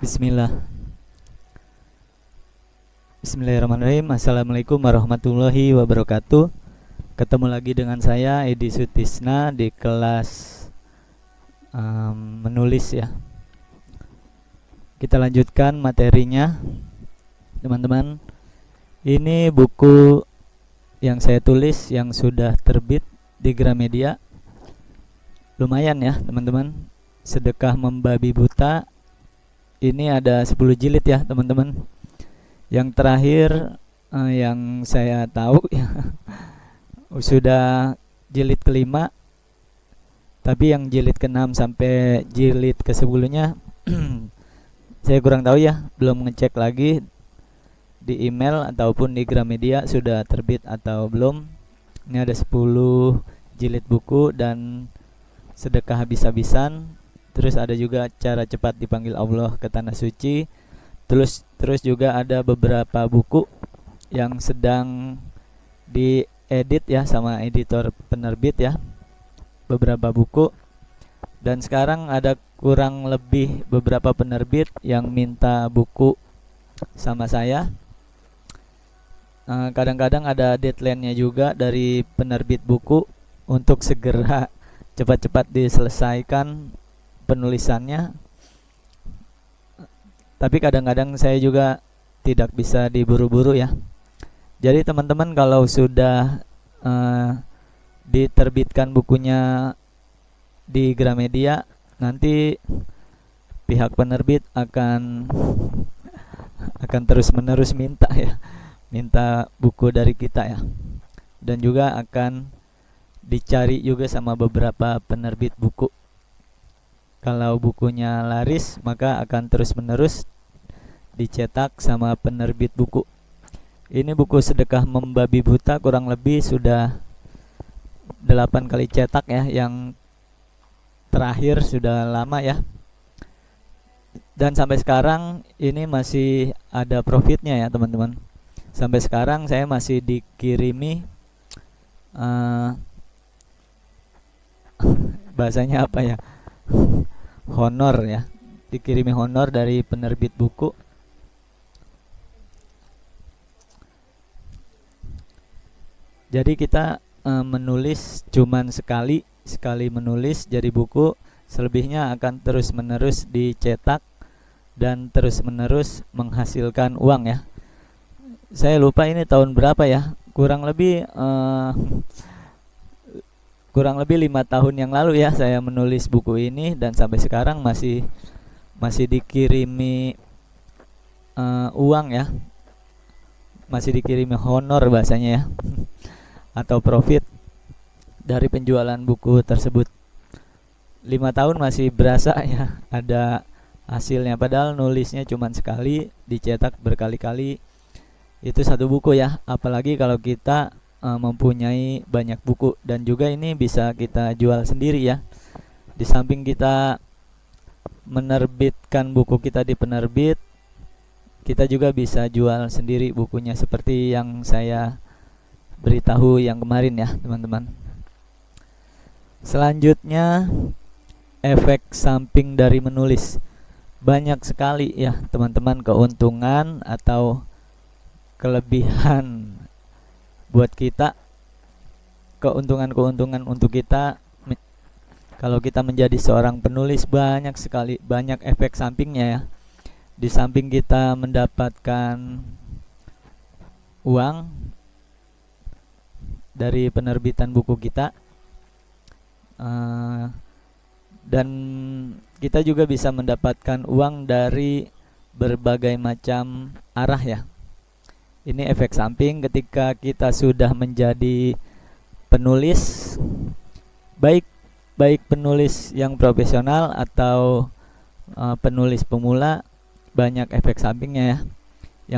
Bismillah. Bismillahirrahmanirrahim. Assalamualaikum warahmatullahi wabarakatuh. Ketemu lagi dengan saya Edi Sutisna di kelas menulis ya. Kita lanjutkan materinya, teman-teman. Ini buku yang saya tulis yang sudah terbit di Gramedia. Lumayan ya, teman-teman. Sedekah Membabi Buta. Ini ada 10 jilid ya, teman-teman. Yang terakhir yang saya tahu ya sudah jilid kelima, tapi yang jilid ke-6 sampai jilid ke-10-nya saya kurang tahu ya, belum ngecek lagi di email ataupun di Gramedia sudah terbit atau belum. Ini ada 10 jilid buku dan sedekah habis-habisan. Terus ada juga cara cepat dipanggil Allah ke tanah suci. Terus juga ada beberapa buku yang sedang diedit ya sama editor penerbit ya. Beberapa buku. Dan sekarang ada kurang lebih beberapa penerbit yang minta buku sama saya. Kadang-kadang ada deadline-nya juga dari penerbit buku untuk segera cepat-cepat diselesaikan penulisannya. Tapi kadang-kadang saya juga tidak bisa diburu-buru ya. Jadi teman-teman kalau sudah diterbitkan bukunya di Gramedia, nanti pihak penerbit akan terus-menerus minta ya, minta buku dari kita ya. Dan juga akan dicari juga sama beberapa penerbit buku. Kalau bukunya laris, maka akan terus-menerus dicetak sama penerbit buku. Ini buku Sedekah Membabi Buta kurang lebih sudah 8 kali cetak ya. Yang terakhir sudah lama ya. Dan sampai sekarang ini masih ada profitnya ya, teman-teman. Sampai sekarang saya masih dikirimi bahasanya apa ya, honor ya, dikirimi honor dari penerbit buku. Jadi kita menulis cuman sekali menulis jadi buku, selebihnya akan terus-menerus dicetak dan terus-menerus menghasilkan uang ya. Saya lupa ini tahun berapa ya, kurang lebih 5 tahun yang lalu ya saya menulis buku ini, dan sampai sekarang masih dikirimi uang ya, masih dikirimi honor bahasanya ya atau profit dari penjualan buku tersebut. 5 tahun masih berasa ya ada hasilnya, padahal nulisnya cuma sekali, dicetak berkali-kali. Itu satu buku ya, apalagi kalau kita mempunyai banyak buku. Dan juga ini bisa kita jual sendiri ya. Di samping kita menerbitkan buku kita di penerbit, kita juga bisa jual sendiri bukunya seperti yang saya beritahu yang kemarin ya, teman-teman. Selanjutnya, efek samping dari menulis. Banyak sekali ya, teman-teman, keuntungan atau kelebihan buat kita, keuntungan untuk kita kalau kita menjadi seorang penulis. Banyak sekali, banyak efek sampingnya ya. Di samping kita mendapatkan uang dari penerbitan buku kita, dan kita juga bisa mendapatkan uang dari berbagai macam arah ya. Ini efek samping ketika kita sudah menjadi penulis, baik penulis yang profesional atau penulis pemula. Banyak efek sampingnya ya.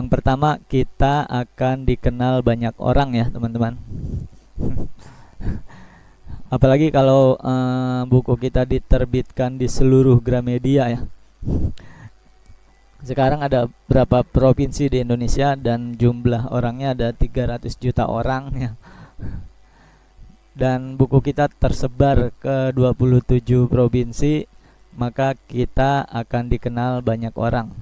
Yang pertama, kita akan dikenal banyak orang ya, teman-teman. Apalagi kalau buku kita diterbitkan di seluruh Gramedia ya. Sekarang ada berapa provinsi di Indonesia dan jumlah orangnya ada 300 juta orang ya. Dan buku kita tersebar ke 27 provinsi maka kita akan dikenal banyak orang.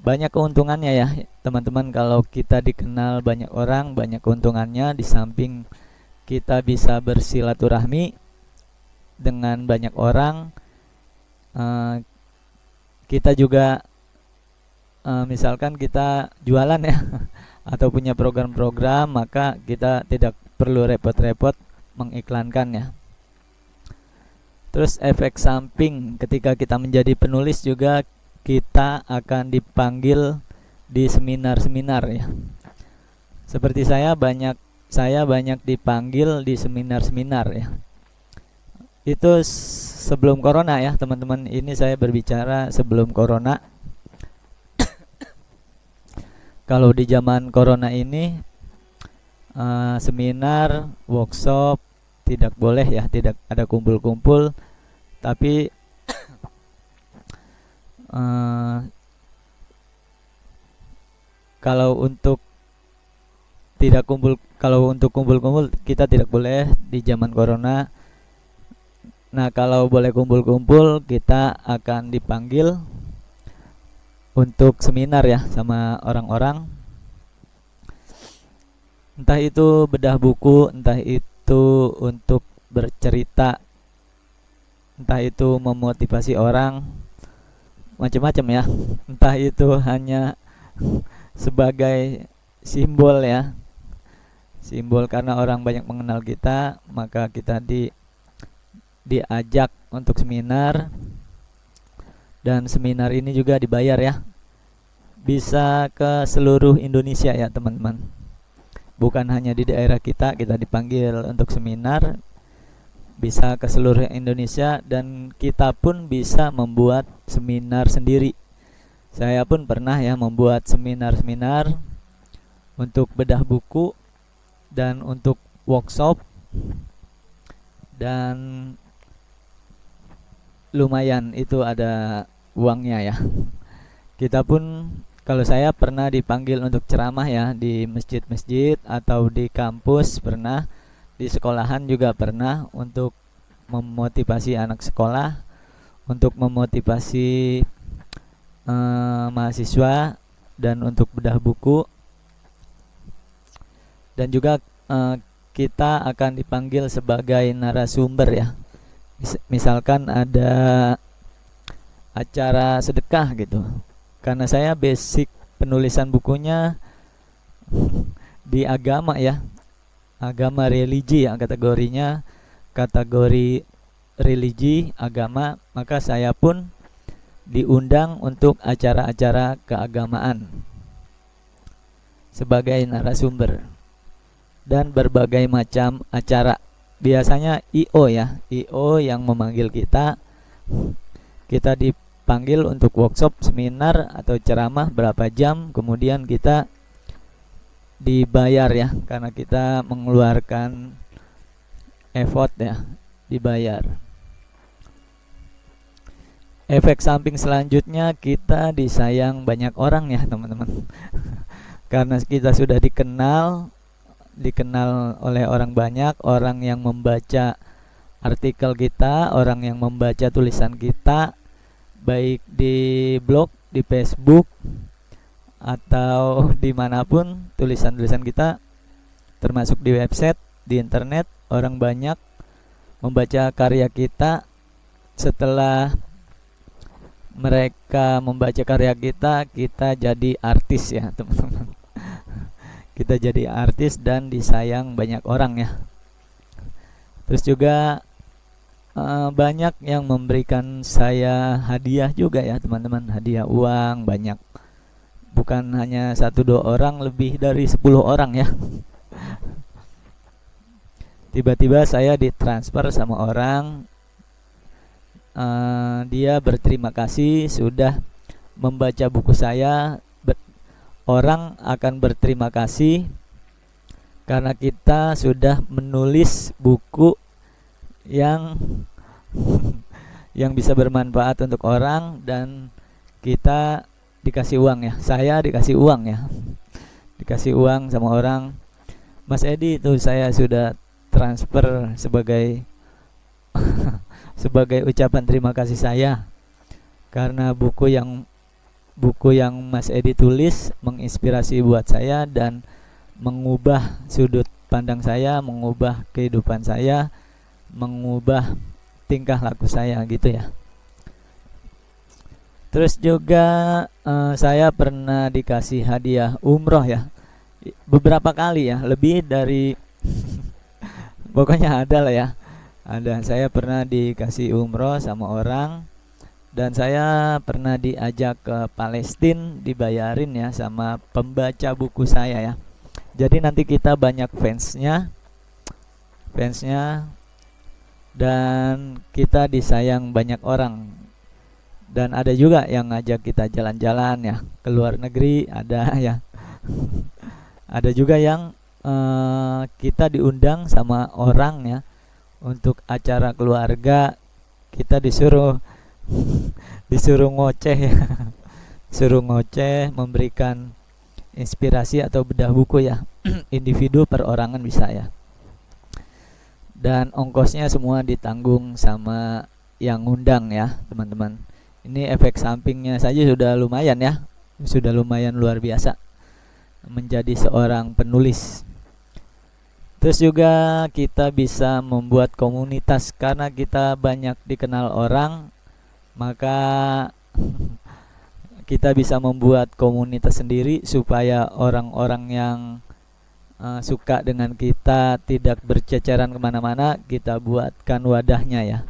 Banyak keuntungannya ya teman-teman, kalau kita dikenal banyak orang, banyak keuntungannya. Di samping kita bisa bersilaturahmi dengan banyak orang, kita juga misalkan kita jualan ya atau punya program-program, maka kita tidak perlu repot-repot mengiklankannya. Terus efek samping ketika kita menjadi penulis juga, kita akan dipanggil di seminar-seminar ya. Seperti saya banyak dipanggil di seminar-seminar ya. Itu sebelum corona ya teman-teman, ini saya berbicara sebelum corona. Kalau di zaman corona ini seminar, workshop tidak boleh ya, tidak ada kumpul-kumpul. Tapi kalau untuk kumpul-kumpul kita tidak boleh di zaman corona. Nah, kalau boleh kumpul-kumpul, kita akan dipanggil untuk seminar ya sama orang-orang. Entah itu bedah buku, entah itu untuk bercerita, entah itu memotivasi orang, macam-macam ya. Entah itu hanya sebagai simbol ya, simbol karena orang banyak mengenal kita, maka kita diajak untuk seminar. Dan seminar ini juga dibayar ya, bisa ke seluruh Indonesia ya teman-teman, bukan hanya di daerah kita dipanggil untuk seminar, bisa ke seluruh Indonesia. Dan kita pun bisa membuat seminar sendiri. Saya pun pernah ya membuat seminar-seminar untuk bedah buku dan untuk workshop, dan lumayan itu ada uangnya ya. Kita pun, kalau saya pernah dipanggil untuk ceramah ya di masjid-masjid atau di kampus pernah, di sekolahan juga pernah, untuk memotivasi anak sekolah, untuk memotivasi mahasiswa, dan untuk bedah buku. Dan juga kita akan dipanggil sebagai narasumber ya. Misalkan ada acara sedekah gitu, karena saya basic penulisan bukunya di agama ya, agama religi ya, kategorinya kategori religi agama, maka saya pun diundang untuk acara-acara keagamaan sebagai narasumber dan berbagai macam acara. Biasanya IO ya, IO yang memanggil kita. Kita dipanggil untuk workshop, seminar, atau ceramah berapa jam, kemudian kita dibayar ya, karena kita mengeluarkan effort ya, dibayar. Efek samping selanjutnya, kita disayang banyak orang ya teman-teman. Karena kita sudah dikenal oleh orang banyak, orang yang membaca artikel kita, orang yang membaca tulisan kita, baik di blog, di Facebook, atau dimanapun tulisan-tulisan kita, termasuk di website, di internet. Orang banyak membaca karya kita. Setelah mereka membaca karya kita, kita jadi artis ya teman-teman. Kita jadi artis dan disayang banyak orang ya. Terus juga banyak yang memberikan saya hadiah juga ya teman-teman, hadiah uang banyak. Bukan hanya 1-2 orang, lebih dari 10 orang ya. Tiba-tiba saya ditransfer sama orang, dia berterima kasih sudah membaca buku saya. Orang akan berterima kasih karena kita sudah menulis buku yang bisa bermanfaat untuk orang, dan kita dikasih uang ya. Saya dikasih uang ya, dikasih uang sama orang. Mas Edi, itu saya sudah transfer sebagai sebagai ucapan terima kasih saya karena buku yang Mas Edi tulis menginspirasi buat saya dan mengubah sudut pandang saya, mengubah kehidupan saya, mengubah tingkah laku saya gitu ya. Terus juga saya pernah dikasih hadiah umroh ya, beberapa kali ya, lebih dari pokoknya ada lah ya. Ada, saya pernah dikasih umroh sama orang, dan saya pernah diajak ke Palestina, dibayarin ya sama pembaca buku saya ya. Jadi nanti kita banyak fansnya, dan kita disayang banyak orang. Dan ada juga yang ngajak kita jalan-jalan ya ke luar negeri, ada ya. Ada juga yang kita diundang sama orang ya untuk acara keluarga, kita disuruh ngoceh ya. Suruh ngoceh, memberikan inspirasi atau bedah buku ya. Individu perorangan bisa ya. Dan ongkosnya semua ditanggung sama yang ngundang ya, teman-teman. Ini efek sampingnya saja sudah lumayan ya. Sudah lumayan luar biasa menjadi seorang penulis. Terus juga kita bisa membuat komunitas, karena kita banyak dikenal orang, maka kita bisa membuat komunitas sendiri supaya orang-orang yang suka dengan kita tidak berceceran kemana-mana. Kita buatkan wadahnya ya.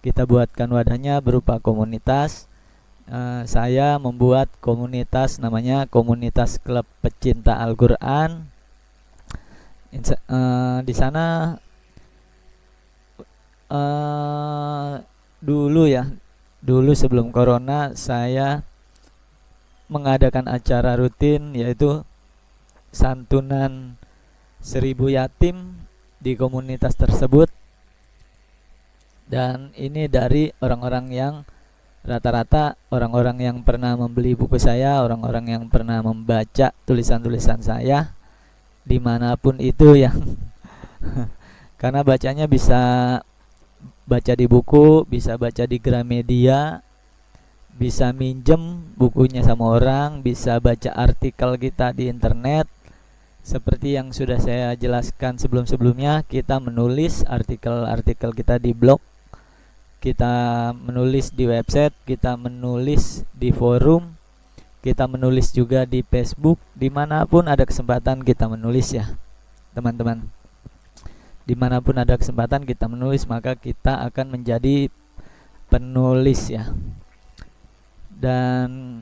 Kita buatkan wadahnya berupa komunitas. Saya membuat komunitas namanya Komunitas Klub Pecinta Al-Quran. Di sana dulu sebelum corona saya mengadakan acara rutin, yaitu santunan 1000 yatim di komunitas tersebut. Dan ini dari orang-orang yang rata-rata orang-orang yang pernah membeli buku saya, orang-orang yang pernah membaca tulisan-tulisan saya dimanapun itu ya. Karena bacanya bisa baca di buku, bisa baca di Gramedia, bisa minjem bukunya sama orang, bisa baca artikel kita di internet. Seperti yang sudah saya jelaskan sebelum-sebelumnya, kita menulis artikel-artikel kita di blog, kita menulis di website, kita menulis di forum, kita menulis juga di Facebook. Dimanapun ada kesempatan kita menulis ya teman-teman. Dimanapun ada kesempatan kita menulis, maka kita akan menjadi penulis ya. Dan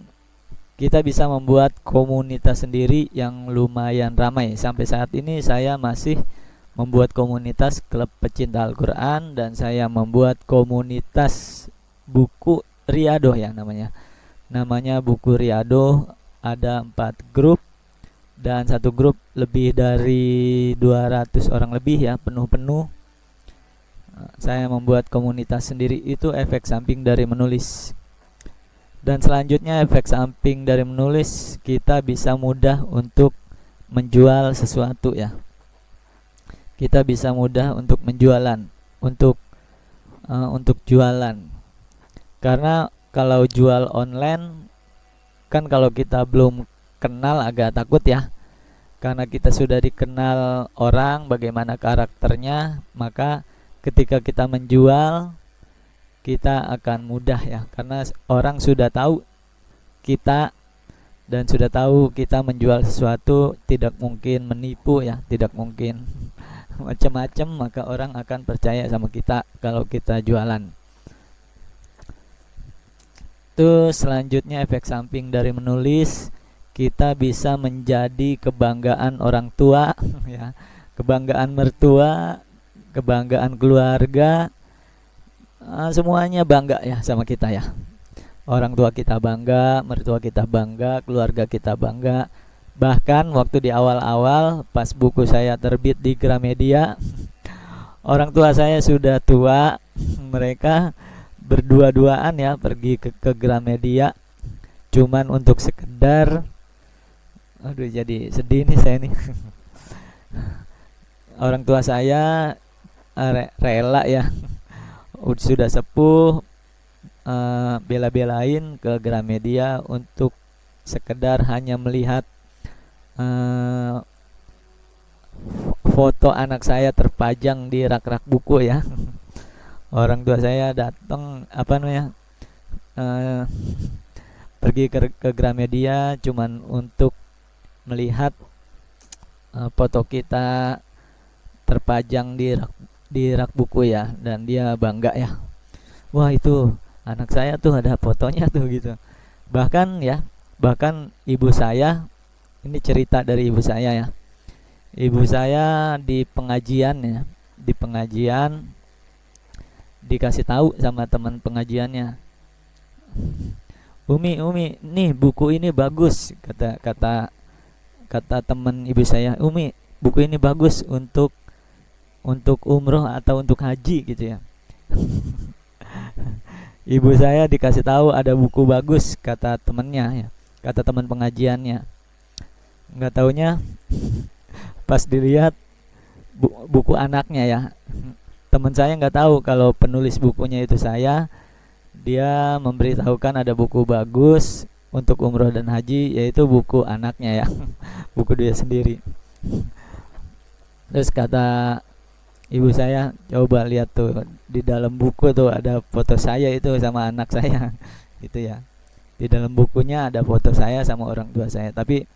kita bisa membuat komunitas sendiri yang lumayan ramai. Sampai saat ini saya masih membuat komunitas Klub Pecinta Al-Quran, dan saya membuat komunitas buku Riyadoh ya namanya buku Riyadoh. Ada 4 grup, dan satu grup lebih dari 200 orang lebih ya, penuh. Saya membuat komunitas sendiri, itu efek samping dari menulis. Dan selanjutnya efek samping dari menulis, kita bisa mudah untuk menjual sesuatu ya. Kita bisa mudah untuk menjualan, untuk jualan. Karena kalau jual online kan, kalau kita belum kenal agak takut ya. Karena kita sudah dikenal orang, bagaimana karakternya, maka ketika kita menjual, kita akan mudah ya. Karena orang sudah tahu kita, dan sudah tahu kita menjual sesuatu, tidak mungkin menipu ya, tidak mungkin macam-macam, maka orang akan percaya sama kita kalau kita jualan. Selanjutnya efek samping dari menulis, kita bisa menjadi kebanggaan orang tua ya, kebanggaan mertua, kebanggaan keluarga, semuanya bangga ya sama kita ya. Orang tua kita bangga, mertua kita bangga, keluarga kita bangga. Bahkan waktu di awal-awal pas buku saya terbit di Gramedia, orang tua saya sudah tua, mereka berdua-duaan ya pergi ke Gramedia cuman untuk sekedar, aduh jadi sedih nih saya nih. Orang tua saya rela ya sudah sepuh, bela-belain ke Gramedia untuk sekedar hanya melihat foto anak saya terpajang di rak-rak buku ya. Orang tua saya datang pergi ke Gramedia cuman untuk melihat foto kita terpajang di rak buku ya, dan dia bangga ya. Wah, itu anak saya tuh ada fotonya tuh gitu. Bahkan ibu saya, ini cerita dari ibu saya ya. Ibu saya di pengajian ya, di pengajian dikasih tahu sama teman pengajiannya, Umi, nih buku ini bagus, kata teman ibu saya. Umi, buku ini bagus untuk umroh atau untuk haji gitu ya. Ibu saya dikasih tahu ada buku bagus, kata temennya ya, kata teman pengajiannya. Nggak taunya pas dilihat buku anaknya ya. Teman saya nggak tahu kalau penulis bukunya itu saya. Dia memberitahukan ada buku bagus untuk umroh dan haji, yaitu buku anaknya ya. Buku dia sendiri. Terus kata ibu saya, coba lihat tuh di dalam buku tuh ada foto saya itu sama anak saya. Gitu ya. Di dalam bukunya ada foto saya sama orang tua saya. Tapi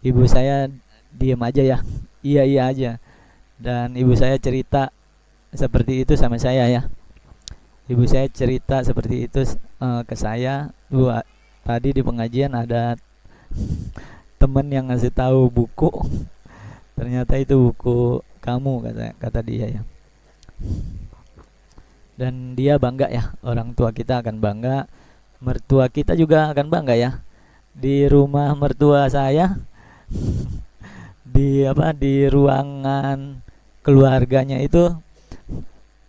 ibu saya diam aja ya. Iya aja. Dan ibu saya cerita seperti itu sama saya ya. Ibu saya cerita seperti itu ke saya. Tadi di pengajian ada teman yang ngasih tahu buku. Ternyata itu buku kamu, kata dia ya. Dan dia bangga ya. Orang tua kita akan bangga. Mertua kita juga akan bangga ya. Di rumah mertua saya, di ruangan keluarganya itu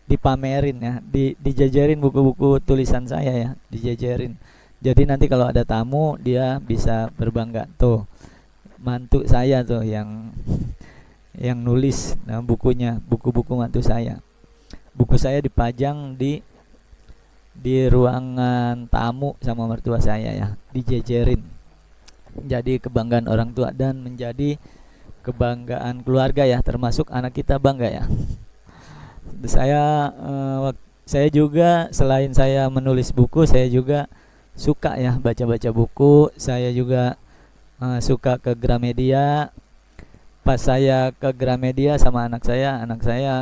dipamerin ya, dijajarin buku-buku tulisan saya ya, dijajarin. Jadi nanti kalau ada tamu dia bisa berbangga, tuh mantu saya tuh yang nulis bukunya, buku-buku mantu saya. Buku saya dipajang di ruangan tamu sama mertua saya ya, dijajarin. Jadi kebanggaan orang tua dan menjadi kebanggaan keluarga ya, termasuk anak kita bangga ya. Saya juga selain saya menulis buku, saya juga suka ya baca-baca buku. Saya juga suka ke Gramedia. Pas saya ke Gramedia sama anak saya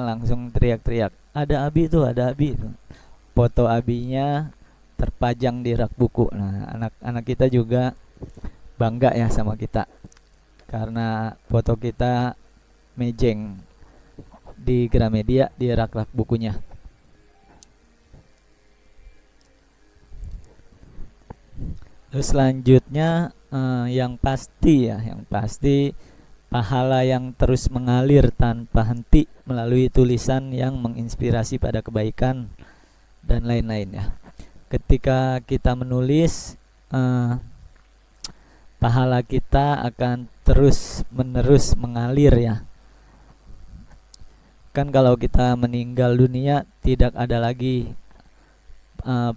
langsung teriak-teriak, ada Abi tuh, ada Abi tuh. Foto Abinya terpajang di rak buku. Nah, anak-anak kita juga bangga ya sama kita karena foto kita mejeng di Gramedia di rak-rak bukunya. Terus selanjutnya yang pasti pahala yang terus mengalir tanpa henti melalui tulisan yang menginspirasi pada kebaikan dan lain-lain ya. Ketika kita menulis, pahala kita akan terus menerus mengalir ya. Kan kalau kita meninggal dunia tidak ada lagi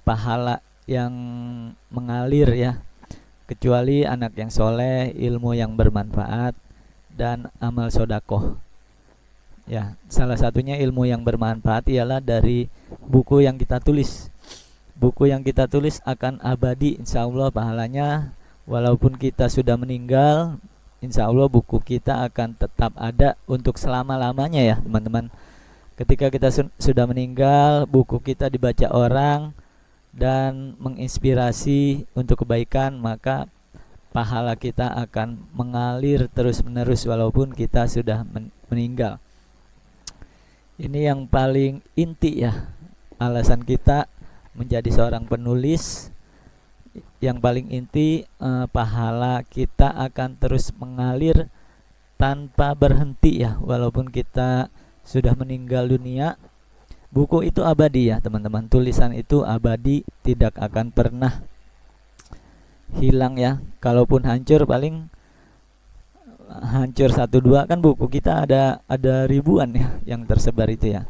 pahala yang mengalir ya, kecuali anak yang soleh, ilmu yang bermanfaat, dan amal sodakoh ya. Salah satunya ilmu yang bermanfaat ialah dari buku yang kita tulis. Buku yang kita tulis akan abadi insya Allah pahalanya. Walaupun kita sudah meninggal, insya Allah buku kita akan tetap ada untuk selama-lamanya ya teman-teman. Ketika kita sudah meninggal, buku kita dibaca orang dan menginspirasi untuk kebaikan, maka pahala kita akan mengalir terus-menerus walaupun kita sudah meninggal. Ini yang paling inti ya, alasan kita menjadi seorang penulis. Yang paling inti, pahala kita akan terus mengalir tanpa berhenti ya, walaupun kita sudah meninggal dunia. Buku itu abadi ya teman-teman, tulisan itu abadi, tidak akan pernah hilang ya. Kalaupun hancur, paling hancur 1-2, kan buku kita ada ribuan ya yang tersebar itu ya.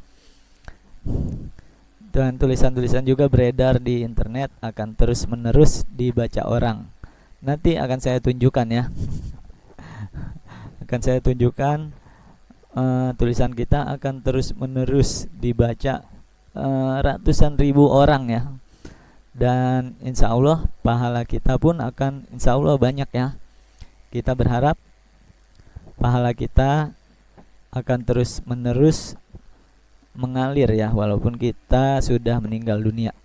Dan tulisan-tulisan juga beredar di internet, akan terus-menerus dibaca orang. Nanti akan saya tunjukkan ya. Akan saya tunjukkan tulisan kita akan terus-menerus dibaca ratusan ribu orang ya. Dan insya Allah pahala kita pun akan insya Allah banyak ya. Kita berharap pahala kita akan terus-menerus mengalir ya, walaupun kita sudah meninggal dunia.